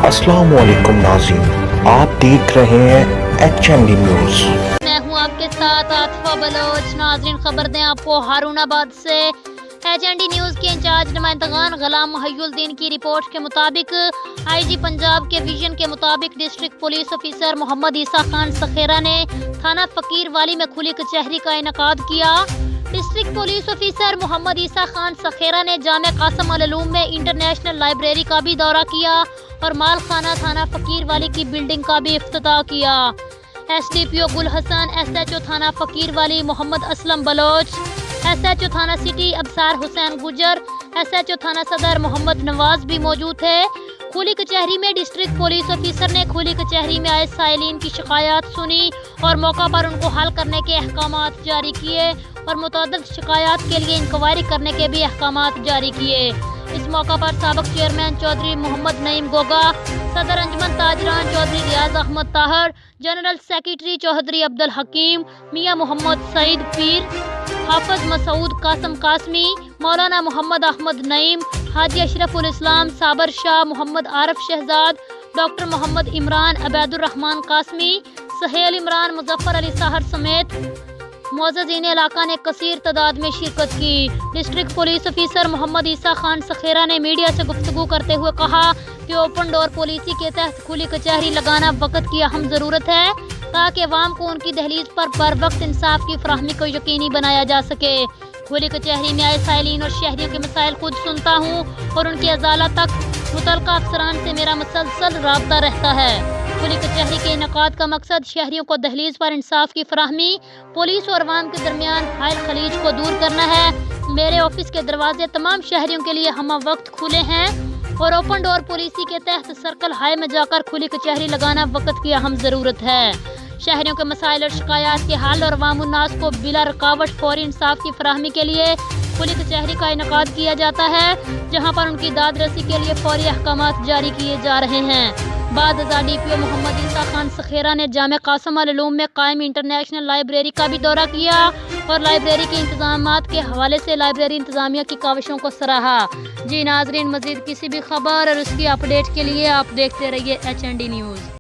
السلام علیکم ناظرین، آپ دیکھ رہے ہیں HND نیوز۔ میں ہوں آپ کے ساتھ عاطفہ بلوچ۔ ناظرین، خبر دیں آپ کو ہارون آباد سے۔ HND نیوز کے انچارج نمائندگان غلام محی الدین کی رپورٹ کے مطابق IG پنجاب کے ویژن کے مطابق ڈسٹرکٹ پولیس آفیسر محمد عیسیٰ خان سخیرہ نے تھانہ فقیر والی میں کھلی کچہری کا انعقاد کیا۔ ڈسٹرکٹ پولیس آفیسر محمد عیسیٰ خان سخیرہ نے جامع قاسم العلوم میں انٹرنیشنل لائبریری کا بھی دورہ کیا اور مال خانہ تھانہ فقیر والی کی بلڈنگ کا بھی افتتاح کیا۔ SDPO گل حسن، SHO تھانہ فقیر والی محمد اسلم بلوچ، SHO تھانہ سٹی ابصار حسین گجر، SHO تھانہ صدر محمد نواز بھی موجود تھے۔ کھلی کچہری میں ڈسٹرکٹ پولیس آفیسر نے کھلی کچہری میں آئے سائلین کی شکایات سنی اور موقع پر ان کو حل کرنے کے احکامات جاری کیے اور متعدد شکایات کے لیے انکوائری کرنے کے بھی احکامات جاری کیے۔ اس موقع پر سابق چیئرمین چودھری محمد نعیم گوگا، صدر انجمن تاجران چودھری ریاض احمد طاہر، جنرل سیکریٹری چودھری عبدالحکیم، میاں محمد سعید پیر، حافظ مسعود قاسم قاسمی، مولانا محمد احمد نعیم، حاجی اشرف الاسلام صابر شاہ، محمد عارف شہزاد، ڈاکٹر محمد عمران، عبید الرحمان قاسمی، سہیل عمران، مظفر علی ساہر سمیت معززین علاقہ نے کثیر تعداد میں شرکت کی۔ ڈسٹرکٹ پولیس آفیسر محمد عیسیٰ خان سخیرہ نے میڈیا سے گفتگو کرتے ہوئے کہا کہ اوپن ڈور پالیسی کے تحت کھلی کچہری لگانا وقت کی اہم ضرورت ہے تاکہ عوام کو ان کی دہلیز پر بر وقت انصاف کی فراہمی کو یقینی بنایا جا سکے۔ کھلی کچہری میں آئے سائلین اور شہریوں کے مسائل خود سنتا ہوں اور ان کی ازالہ تک متعلقہ افسران سے میرا مسلسل رابطہ رہتا ہے۔ کھلی کچہری کے انعقاد کا مقصد شہریوں کو دہلیز پر انصاف کی فراہمی، پولیس اور عوام کے درمیان حائل خلیج کو دور کرنا ہے۔ میرے آفس کے دروازے تمام شہریوں کے لیے ہمہ وقت کھلے ہیں اور اوپن ڈور پالیسی کے تحت سرکل ہائی میں جا کر کھلی کچہری لگانا وقت کی اہم ضرورت ہے۔ شہریوں کے مسائل اور شکایات کے حل اور عوام الناس کو بلا رکاوٹ فوری انصاف کی فراہمی کے لیے کھلی کچہری کا انعقاد کیا جاتا ہے، جہاں پر ان کی داد رسی کے لیے فوری احکامات جاری کیے جا رہے ہیں۔ بعد ازاں DPO محمد عیسیٰ خان سخیرہ نے جامع قاسم العلوم میں قائم انٹرنیشنل لائبریری کا بھی دورہ کیا اور لائبریری کے انتظامات کے حوالے سے لائبریری انتظامیہ کی کاوشوں کو سراہا۔ جی ناظرین، مزید کسی بھی خبر اور اس کی اپڈیٹ کے لیے آپ دیکھتے رہیے HND نیوز۔